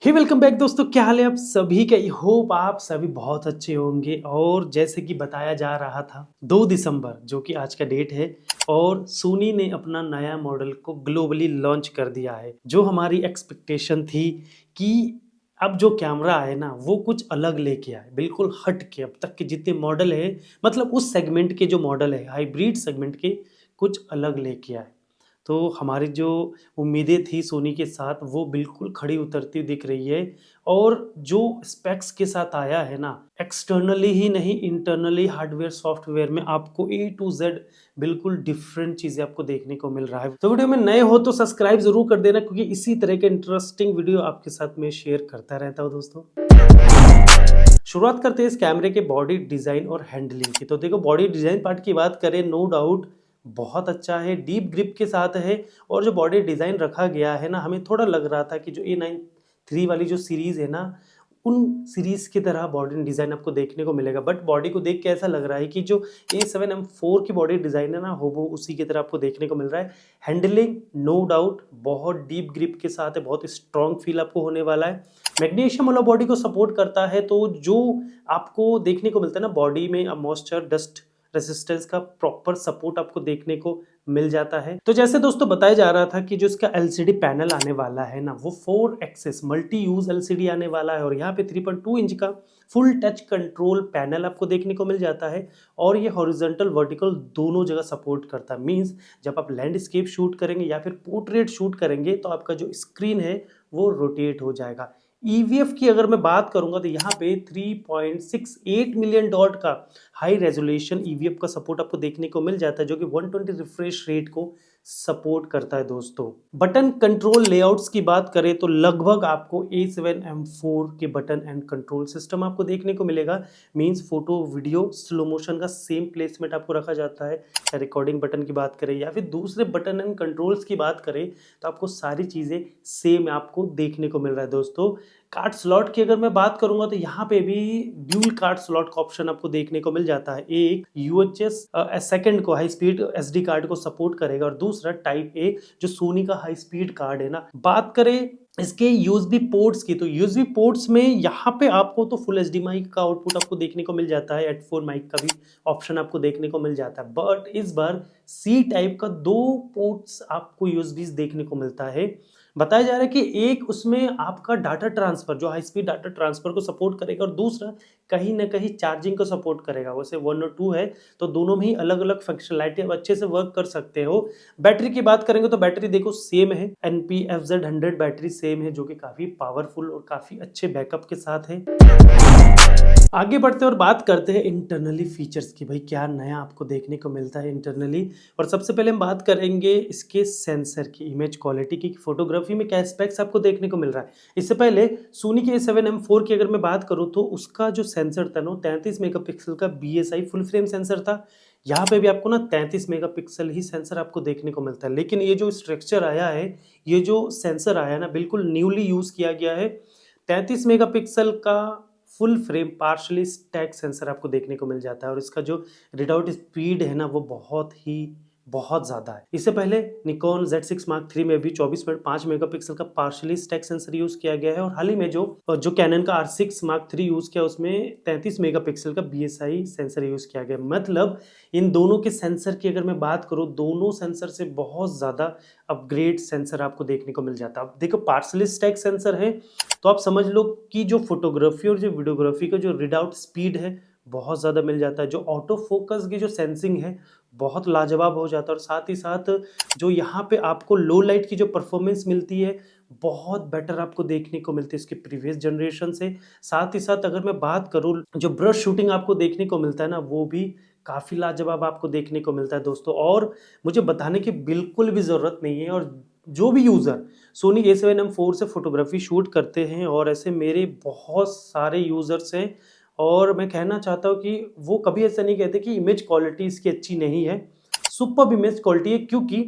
हे welcome back दोस्तों, क्या हाल है आप सभी का। आई होप आप सभी बहुत अच्छे होंगे। और जैसे कि बताया जा रहा था 2 दिसंबर जो कि आज का डेट है और सोनी ने अपना नया मॉडल को ग्लोबली लॉन्च कर दिया है। जो हमारी एक्सपेक्टेशन थी कि अब जो कैमरा है ना वो कुछ अलग लेके आए, बिल्कुल हट के अब तक के जितने मॉडल है, मतलब उस सेगमेंट के जो मॉडल है हाइब्रिड सेगमेंट के, कुछ अलग लेके आए। तो हमारी जो उम्मीदें थी सोनी के साथ वो बिल्कुल खड़ी उतरती दिख रही है। और जो स्पेक्स के साथ आया है ना, एक्सटर्नली ही नहीं इंटरनली हार्डवेयर सॉफ्टवेयर में आपको ए टू जेड बिल्कुल डिफरेंट चीजें आपको देखने को मिल रहा है। तो वीडियो में नए हो तो सब्सक्राइब जरूर कर देना, क्योंकि इसी तरह के इंटरेस्टिंग वीडियो आपके साथ में शेयर करता रहता हूँ दोस्तों। शुरुआत करते हैं इस कैमरे के बॉडी डिजाइन और हैंडलिंग की। तो देखो, बॉडी डिजाइन पार्ट की बात करें, नो डाउट बहुत अच्छा है, डीप ग्रिप के साथ है। और जो बॉडी डिजाइन रखा गया है ना, हमें थोड़ा लग रहा था कि जो A93 वाली जो सीरीज है ना, उन सीरीज की तरह बॉडी डिजाइन आपको देखने को मिलेगा। बट बॉडी को देख के ऐसा लग रहा है कि जो A7M4 की बॉडी डिजाइन है ना, वो उसी की तरह आपको देखने को मिल रहा है। हैंडलिंग नो डाउट बहुत डीप ग्रिप के साथ है, बहुत स्ट्रॉन्ग फील आपको होने वाला है। मैग्नीशियम वाला बॉडी को सपोर्ट करता है, तो जो आपको देखने को मिलता है ना बॉडी में, मॉइस्चर डस्ट रेसिस्टेंस का प्रॉपर सपोर्ट आपको देखने को मिल जाता है। तो जैसे दोस्तों बताया जा रहा था कि जो इसका एलसीडी पैनल आने वाला है ना, वो 4 एक्सेस मल्टी यूज एलसीडी आने वाला है। और यहाँ पे 3.2 इंच का फुल टच कंट्रोल पैनल आपको देखने को मिल जाता है। और ये हॉरिजॉन्टल वर्टिकल दोनों जगह सपोर्ट करता है। मींस जब आप लैंडस्केप शूट करेंगे या फिर पोर्ट्रेट शूट करेंगे तो आपका जो स्क्रीन है वो रोटेट हो जाएगा। ईवीएफ की अगर मैं बात करूंगा तो यहाँ पे 3.68 मिलियन डॉट का हाई रेजोल्यूशन ईवीएफ का सपोर्ट आपको देखने को मिल जाता है, जो कि 120 रिफ्रेश रेट को सपोर्ट करता है दोस्तों। बटन कंट्रोल लेआउट्स की बात करें तो लगभग आपको A7M4 के बटन एंड कंट्रोल सिस्टम आपको देखने को मिलेगा। Means photo video slow motion का सेम प्लेसमेंट आपको रखा जाता है। या रिकॉर्डिंग बटन की बात करें या फिर दूसरे बटन एंड कंट्रोल्स की बात करें तो आपको सारी चीजें सेम आपको देखने को मिल रहा है दोस्तों। कार्ड स्लॉट की अगर मैं बात करूंगा तो यहाँ पे भी ड्यूल कार्ड स्लॉट का ऑप्शन आपको देखने को मिल जाता है। एक यूएचएस सेकंड को हाई स्पीड एसडी कार्ड को सपोर्ट करेगा और दूसरा टाइप ए जो सोनी का हाई स्पीड कार्ड है ना। बात करें इसके यूएसबी पोर्ट्स की, तो यूएसबी पोर्ट्स में यहाँ पे आपको तो फुल एचडी माइक का आउटपुट आपको देखने को मिल जाता है। हेडफोन माइक का भी ऑप्शन आपको देखने को मिल जाता है। बट इस बार सी टाइप का 2 पोर्ट्स आपको यूएसबी देखने को मिलता है। बताया जा रहा है कि एक उसमें आपका डाटा ट्रांसफर, जो हाई स्पीड डाटा ट्रांसफर को सपोर्ट करेगा, और दूसरा कहीं ना कहीं चार्जिंग को सपोर्ट करेगा। वैसे 1 और 2 है तो दोनों में ही अलग अलग फंक्शनलिटी आप अच्छे से वर्क कर सकते हो। बैटरी की बात करेंगे तो बैटरी देखो सेम है, NP-FZ100 बैटरी सेम है, जो कि काफी पावरफुल और काफी अच्छे बैकअप के साथ है। आगे बढ़ते हैं और बात करते हैं इंटरनली फीचर्स की। भाई क्या नया आपको देखने को मिलता है इंटरनली। और सबसे पहले हम बात करेंगे इसके सेंसर की, इमेज क्वालिटी की, फोटोग्राफी में क्या स्पेक्स आपको देखने को मिल रहा है। इससे पहले सोनी के A7M4 की अगर मैं बात करूँ तो उसका जो सेंसर था ना 33 मेगापिक्सल का BSI फुल फ्रेम सेंसर था। यहाँ पे भी आपको ना 33 मेगापिक्सल ही सेंसर आपको देखने को मिलता है। लेकिन ये जो स्ट्रक्चर आया है, ये जो सेंसर आया है ना, बिल्कुल न्यूली यूज किया गया है। 33 मेगापिक्सल का full frame partially stack sensor आपको देखने को मिल जाता है। और इसका जो रीडआउट स्पीड है ना वो बहुत ज़्यादा है। इससे पहले निकॉन Z6 Mark III में भी 24.5 मेगापिक्सल का पार्शली स्टैक सेंसर यूज़ किया गया है। और हाल ही में जो कैनन का R6 Mark III यूज़ किया उसमें 33 मेगापिक्सल का BSI सेंसर यूज़ किया गया। मतलब इन दोनों के सेंसर की अगर मैं बात करूँ, दोनों सेंसर से बहुत ज़्यादा अपग्रेड सेंसर आपको देखने को मिल जाता है। अब देखो पार्शली स्टैक सेंसर है तो आप समझ लो कि जो फोटोग्राफी और जो वीडियोग्राफी का जो रीडआउट स्पीड है बहुत ज़्यादा मिल जाता है। जो ऑटो फोकस की जो सेंसिंग है बहुत लाजवाब हो जाता है। और साथ ही साथ जो यहाँ पे आपको लो लाइट की जो परफॉर्मेंस मिलती है बहुत बेटर आपको देखने को मिलती है इसके प्रीवियस जनरेशन से। साथ ही साथ अगर मैं बात करूँ, जो ब्रश शूटिंग आपको देखने को मिलता है ना, वो भी काफ़ी लाजवाब आपको देखने को मिलता है दोस्तों। और मुझे बताने की बिल्कुल भी ज़रूरत नहीं है। और जो भी यूज़र सोनी A7M4 से फोटोग्राफी शूट करते हैं, और ऐसे मेरे बहुत सारे यूज़र्स हैं, और मैं कहना चाहता हूँ कि वो कभी ऐसा नहीं कहते कि इमेज क्वालिटी इसकी अच्छी नहीं है। सुपर्ब इमेज क्वालिटी है, क्योंकि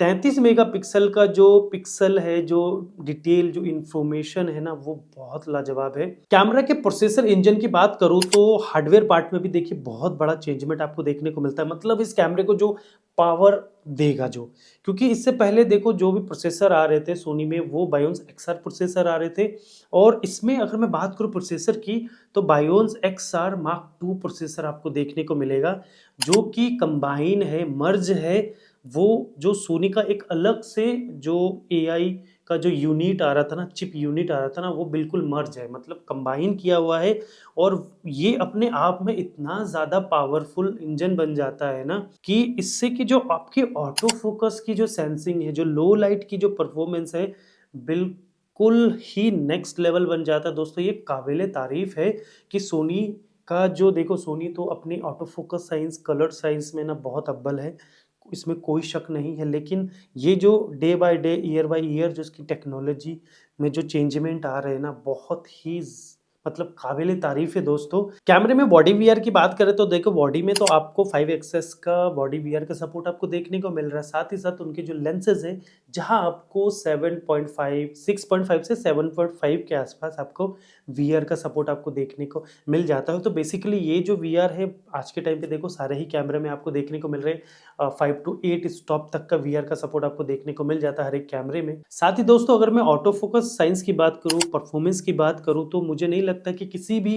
33 मेगापिक्सल का जो पिक्सल है, जो डिटेल जो इंफॉर्मेशन है ना, वो बहुत लाजवाब है। कैमरा के प्रोसेसर इंजन की बात करूँ तो हार्डवेयर पार्ट में भी देखिए बहुत बड़ा चेंजमेंट आपको देखने को मिलता है। मतलब इस कैमरे को जो पावर देगा जो, क्योंकि इससे पहले देखो जो भी प्रोसेसर आ रहे थे सोनी में वो बायोन्स XR प्रोसेसर आ रहे थे, और इसमें अगर मैं बात करूँ प्रोसेसर की तो बायोन्स XR Mark 2 प्रोसेसर आपको देखने को मिलेगा, जो कि कंबाइन है, मर्ज है। वो जो सोनी का एक अलग से जो AI का जो यूनिट आ रहा था ना, चिप यूनिट आ रहा था ना, वो बिल्कुल मर्ज है, मतलब कंबाइन किया हुआ है। और ये अपने आप में इतना ज़्यादा पावरफुल इंजन बन जाता है ना, कि इससे कि जो आपकी ऑटो फोकस की जो सेंसिंग है, जो लो लाइट की जो परफॉर्मेंस है, बिल्कुल ही नेक्स्ट लेवल बन जाता है दोस्तों। ये काबिले तारीफ है कि सोनी का जो देखो, सोनी तो अपनी auto focus science, colour science में ना बहुत अव्वल है, इसमें कोई शक नहीं है। लेकिन ये जो day by day, year by year जो इसकी टेक्नोलॉजी में जो चेंजमेंट आ रहे हैं ना, बहुत ही मतलब काबिले तारीफ है दोस्तों। कैमरे में बॉडी वीआर की बात करें तो देखो, बॉडी में तो आपको 5 एक्सेस का बॉडी वीआर का सपोर्ट आपको देखने को मिल रहा है। साथ ही साथ उनके जो लेंसेज है, जहां आपको 7.5 6.5 से 7.5 के आसपास आपको वीआर का सपोर्ट आपको देखने को मिल जाता है। तो बेसिकली ये जो वीआर है आज के टाइम पे देखो सारे ही कैमरे में आपको देखने को मिल रहे हैं, 5 to 8 स्टॉप तक का वीआर का सपोर्ट आपको देखने को मिल जाता है हर एक कैमरे में। साथ ही दोस्तों अगर मैं ऑटो फोकस साइंस की बात करूँ, परफॉर्मेंस की बात करूँ, तो मुझे नहीं लगता कि किसी भी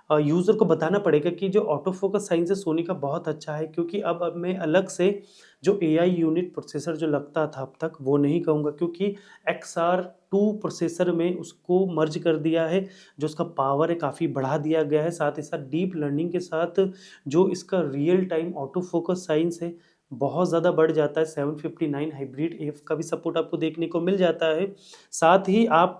यूज़र को बताना पड़ेगा कि जो ऑटो फोकस साइंस है सोनी का बहुत अच्छा है, क्योंकि अब मैं अलग से जो AI यूनिट प्रोसेसर जो लगता था अब तक, वो नहीं कहूँगा, क्योंकि XR2 प्रोसेसर में उसको मर्ज कर दिया है। जो उसका पावर है काफ़ी बढ़ा दिया गया है। साथ ही साथ डीप लर्निंग के साथ जो इसका real time auto focus science है, बहुत ज़्यादा बढ़ जाता है। 759 हाइब्रिड AF का भी सपोर्ट आपको देखने को मिल जाता है। साथ ही आप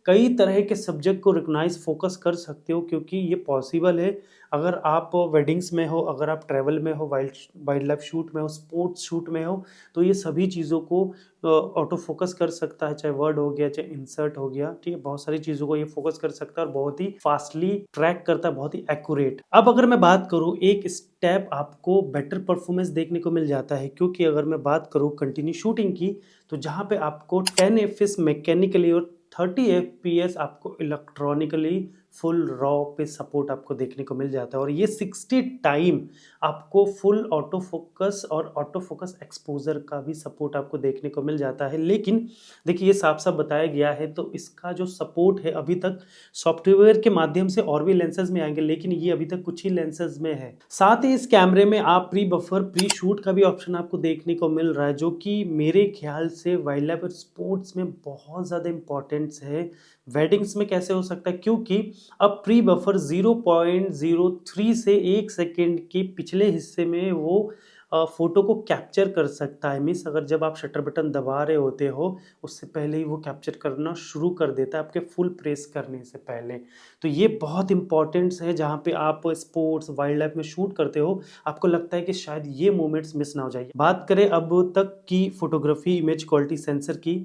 कई तरह के सब्जेक्ट को रिकॉग्नाइज फोकस कर सकते हो, क्योंकि ये पॉसिबल है। अगर आप वेडिंग्स में हो, अगर आप ट्रैवल में हो, वाइल्ड लाइफ शूट में हो, स्पोर्ट्स शूट में हो, तो ये सभी चीज़ों को ऑटो फोकस कर सकता है। चाहे वर्ड हो गया, चाहे इंसर्ट हो गया, ठीक है, बहुत सारी चीज़ों को ये फोकस कर सकता है और बहुत ही फास्टली ट्रैक करता है, बहुत ही एक्यूरेट। अब अगर मैं बात करूँ, एक स्टेप आपको बेटर परफॉर्मेंस देखने को मिल जाता है, क्योंकि अगर मैं बात करूँ कंटिन्यू शूटिंग की, तो जहाँ पे आपको 10 FPS मैकेनिकली और 30 FPS आपको इलेक्ट्रॉनिकली फुल रॉ पे सपोर्ट आपको देखने को मिल जाता है। और ये 60 टाइम आपको फुल ऑटो फोकस और ऑटो फोकस एक्सपोजर का भी सपोर्ट आपको देखने को मिल जाता है। लेकिन देखिए ये साफ साफ बताया गया है, तो इसका जो सपोर्ट है अभी तक सॉफ्टवेयर के माध्यम से और भी लेंसेज में आएंगे, लेकिन ये अभी तक कुछ ही लेंसेज में है। साथ ही इस कैमरे में आप प्री बफर, प्री शूट का भी ऑप्शन आपको देखने को मिल रहा है, जो कि मेरे ख्याल से वाइल्ड लाइफ और स्पोर्ट्स में बहुत ज़्यादा इंपॉर्टेंस है। वेडिंग्स में कैसे हो सकता है, क्योंकि अब प्री बफर 0.03 से 1 सेकेंड के पिछले हिस्से में वो फोटो को कैप्चर कर सकता है। मीन्स अगर जब आप शटर बटन दबा रहे होते हो, उससे पहले ही वो कैप्चर करना शुरू कर देता है आपके फुल प्रेस करने से पहले। तो ये बहुत इंपॉर्टेंट्स है, जहाँ पे आप स्पोर्ट्स, वाइल्ड लाइफ में शूट करते हो, आपको लगता है कि शायद ये मोमेंट्स मिस ना हो जाए। बात करें अब तक की फोटोग्राफी इमेज क्वालिटी सेंसर की,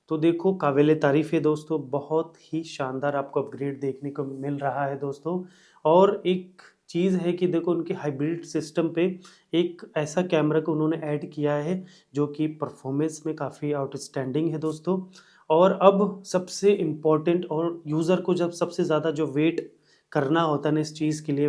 तो देखो काबिले तारीफ है दोस्तों, बहुत ही शानदार आपको अपग्रेड देखने को मिल रहा है दोस्तों। और एक चीज़ है कि देखो उनके हाइब्रिड सिस्टम पे एक ऐसा कैमरा को उन्होंने ऐड किया है, जो कि परफॉर्मेंस में काफ़ी आउटस्टैंडिंग है दोस्तों। और अब सबसे इम्पोर्टेंट, और यूज़र को जब सबसे ज़्यादा जो वेट करना होता है ना इस चीज़ के लिए,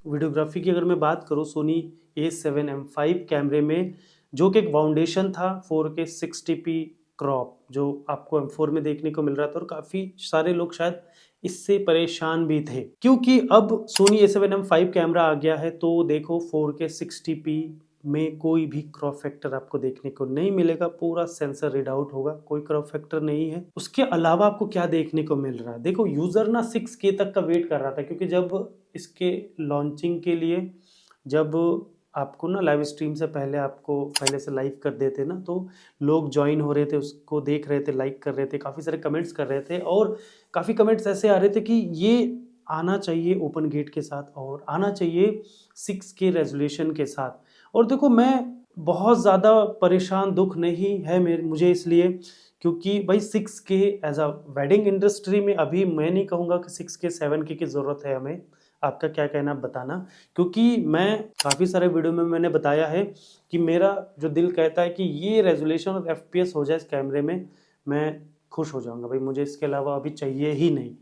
वीडियोग्राफी की अगर मैं बात करूँ, सोनी A7M5 कैमरे में जो कि एक फाउंडेशन था 4K 60p क्रॉप, जो आपको M4 में देखने को मिल रहा था, और काफ़ी सारे लोग शायद इससे परेशान भी थे, क्योंकि अब सोनी A7M5 कैमरा आ गया है। तो देखो 4K 60p में कोई भी क्रॉप फैक्टर आपको देखने को नहीं मिलेगा, पूरा सेंसर रीड आउट होगा, कोई क्रॉप फैक्टर नहीं है। उसके अलावा आपको क्या देखने को मिल रहा है, देखो यूज़र ना 6K तक का वेट कर रहा था, क्योंकि जब इसके लॉन्चिंग के लिए, जब आपको ना लाइव स्ट्रीम से पहले आपको पहले से लाइव कर देते ना, तो लोग ज्वाइन हो रहे थे, उसको देख रहे थे, लाइक कर रहे थे, काफ़ी सारे कमेंट्स कर रहे थे, और काफ़ी कमेंट्स ऐसे आ रहे थे कि ये आना चाहिए ओपन गेट के साथ, और आना चाहिए 6K रेजोल्यूशन के साथ। और देखो मैं बहुत ज़्यादा परेशान, दुख नहीं है मुझे, इसलिए क्योंकि भाई 6K as a wedding industry में अभी मैं नहीं कहूँगा कि 6K 7K की ज़रूरत है हमें। आपका क्या कहना बताना, क्योंकि मैं काफ़ी सारे वीडियो में मैंने बताया है कि मेरा जो दिल कहता है कि ये रेजोल्यूशन और FPS हो जाए इस कैमरे में, मैं खुश हो जाऊंगा भाई, मुझे इसके अलावा अभी चाहिए ही नहीं।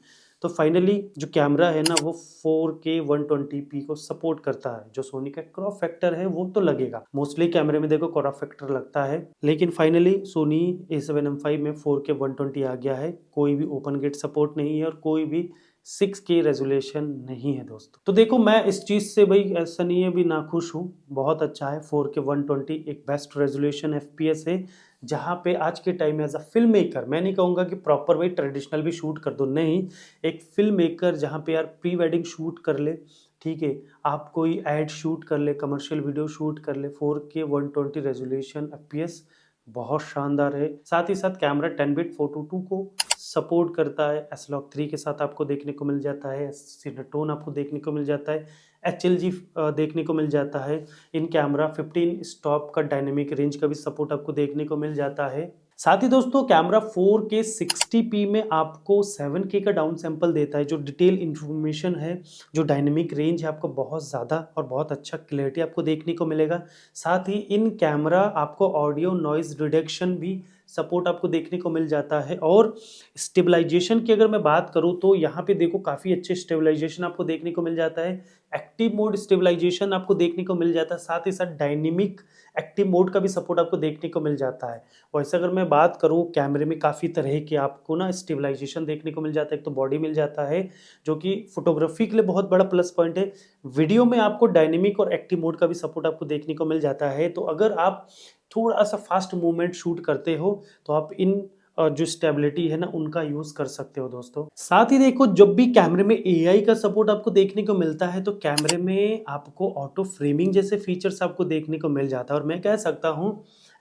तो फाइनली जो कैमरा है ना वो 4K 120p को सपोर्ट करता है। जो सोनी का क्रॉप फैक्टर है वो तो लगेगा, मोस्टली कैमरे में देखो क्रॉप फैक्टर लगता है, लेकिन फाइनली सोनी A7M5 में 4K 120 आ गया है। कोई भी ओपन गेट सपोर्ट नहीं है और कोई भी 6K रेजोल्यूशन नहीं है दोस्तों। तो देखो मैं इस चीज से भाई ऐसा नहीं है भी नाखुश हूँ, बहुत अच्छा है। 4K 120 एक बेस्ट रेजोल्यूशन FPS है, जहाँ पे आज के टाइम में एज अ फिल्म मेकर, मैं नहीं कहूँगा कि प्रॉपर वही ट्रेडिशनल भी शूट कर दो, नहीं, एक फिल्म मेकर जहाँ पे यार प्री वेडिंग शूट कर ले, ठीक है, आप कोई एड शूट कर ले, कमर्शियल वीडियो शूट कर ले, 4K 120 रेजोल्यूशन FPS बहुत शानदार है। साथ ही साथ कैमरा 10 बिट फोटो 2 को सपोर्ट करता है, S-Log 3 के साथ आपको देखने को मिल जाता है, सिनेटोन आपको देखने को मिल जाता है, HLG देखने को मिल जाता है। इन कैमरा 15 स्टॉप का डायनेमिक रेंज का भी सपोर्ट आपको देखने को मिल जाता है। साथ ही दोस्तों कैमरा 4K 60p में आपको 7K का डाउन सैंपल देता है। जो डिटेल इंफॉर्मेशन है, जो डायनेमिक रेंज है, आपको बहुत ज़्यादा और बहुत अच्छा क्लैरिटी आपको देखने को मिलेगा। साथ ही इन कैमरा आपको ऑडियो नॉइज रिडक्शन भी सपोर्ट आपको देखने को मिल जाता है। और स्टेबलाइजेशन की अगर मैं बात करूं तो यहाँ पे देखो काफ़ी अच्छे स्टेबलाइजेशन आपको देखने को मिल जाता है। एक्टिव मोड स्टेबलाइजेशन आपको देखने को मिल जाता है, साथ ही साथ डायनेमिक एक्टिव मोड का भी सपोर्ट आपको देखने को मिल जाता है। वैसे अगर मैं बात करूं कैमरे में काफ़ी तरह के आपको ना स्टेबलाइजेशन देखने को मिल जाता है। एक तो बॉडी मिल जाता है जो कि फोटोग्राफी के लिए बहुत बड़ा प्लस पॉइंट है। वीडियो में आपको डायनेमिक और एक्टिव मोड का भी सपोर्ट आपको देखने को मिल जाता है। तो अगर आप थोड़ा सा फास्ट मूवमेंट शूट करते हो तो आप इन जो स्टेबिलिटी है ना उनका यूज कर सकते हो दोस्तों। साथ ही देखो जब भी कैमरे में AI का सपोर्ट आपको देखने को मिलता है तो कैमरे में आपको ऑटो फ्रेमिंग जैसे फीचर्स आपको देखने को मिल जाता है। और मैं कह सकता हूँ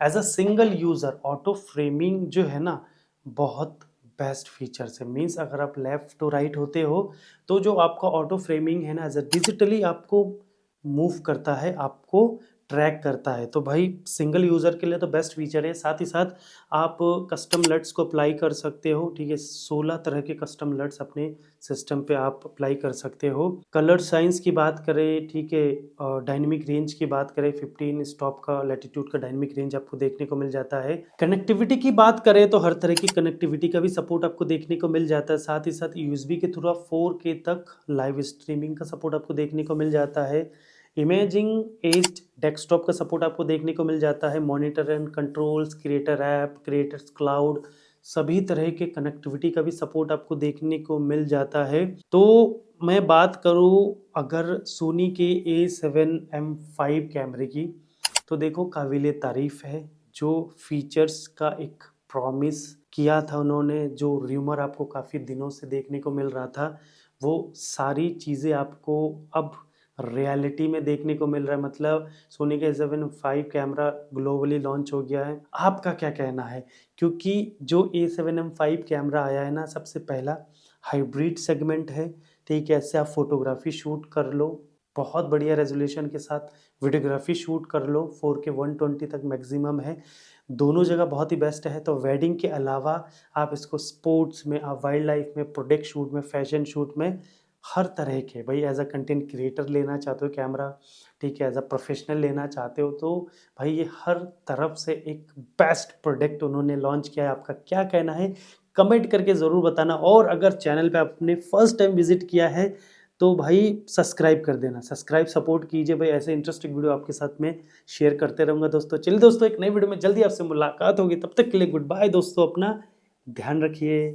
as a single user auto framing जो है ना बहुत बेस्ट फीचर्स है। मीन्स अगर आप लेफ्ट टू राइट होते हो तो जो आपका ऑटो फ्रेमिंग है ना एज अ डिजिटली आपको मूव करता है, आपको ट्रैक करता है। तो भाई सिंगल यूज़र के लिए तो बेस्ट फीचर है। साथ ही साथ आप कस्टम लट्स को अप्लाई कर सकते हो, ठीक है, 16 तरह के कस्टम लट्स अपने सिस्टम पे आप अप्लाई कर सकते हो। कलर साइंस की बात करें, ठीक है, डायनेमिक रेंज की बात करें, 15 स्टॉप का लैटिट्यूड का डायनेमिक रेंज आपको देखने को मिल जाता है। कनेक्टिविटी की बात करें तो हर तरह की कनेक्टिविटी का भी सपोर्ट आपको देखने को मिल जाता है। साथ ही साथ USB के थ्रू आप 4K तक लाइव स्ट्रीमिंग का सपोर्ट आपको देखने को मिल जाता है। इमेजिंग एज्ड डेस्कटॉप का सपोर्ट आपको देखने को मिल जाता है। Monitor and controls, creator app, creators cloud, सभी तरह के कनेक्टिविटी का भी सपोर्ट आपको देखने को मिल जाता है। तो मैं बात करूं अगर सोनी के A7M5 कैमरे की, तो देखो काबिले तारीफ है। जो फीचर्स का एक प्रॉमिस किया था उन्होंने, जो र्यूमर आपको काफ़ी दिनों से देखने को मिल रहा था, वो सारी चीज़ें आपको अब रियलिटी में देखने को मिल रहा है। मतलब सोनी का A7M5 कैमरा ग्लोबली लॉन्च हो गया है। आपका क्या कहना है? क्योंकि जो A7M5 कैमरा आया है ना सबसे पहला हाइब्रिड सेगमेंट है, ठीक है, ऐसे आप फोटोग्राफी शूट कर लो बहुत बढ़िया रेजोल्यूशन के साथ, वीडियोग्राफी शूट कर लो 4K 120 तक मैक्सिमम है, दोनों जगह बहुत ही बेस्ट है। तो वेडिंग के अलावा आप इसको स्पोर्ट्स में, आप वाइल्ड लाइफ में, प्रोडक्ट शूट में, फैशन शूट में, हर तरह के भाई एज अ कंटेंट क्रिएटर लेना चाहते हो कैमरा, ठीक है, एज अ प्रोफेशनल लेना चाहते हो तो भाई ये हर तरफ से एक बेस्ट प्रोडक्ट उन्होंने लॉन्च किया है। आपका क्या कहना है कमेंट करके ज़रूर बताना। और अगर चैनल पे आपने फर्स्ट टाइम विजिट किया है तो भाई सब्सक्राइब कर देना, सब्सक्राइब सपोर्ट कीजिए भाई, ऐसे इंटरेस्टिंग वीडियो आपके साथ में शेयर करते रहूँगा दोस्तों। चलिए दोस्तों एक नई वीडियो में जल्दी आपसे मुलाकात होगी, तब तक के लिए गुड बाय दोस्तों, अपना ध्यान रखिए।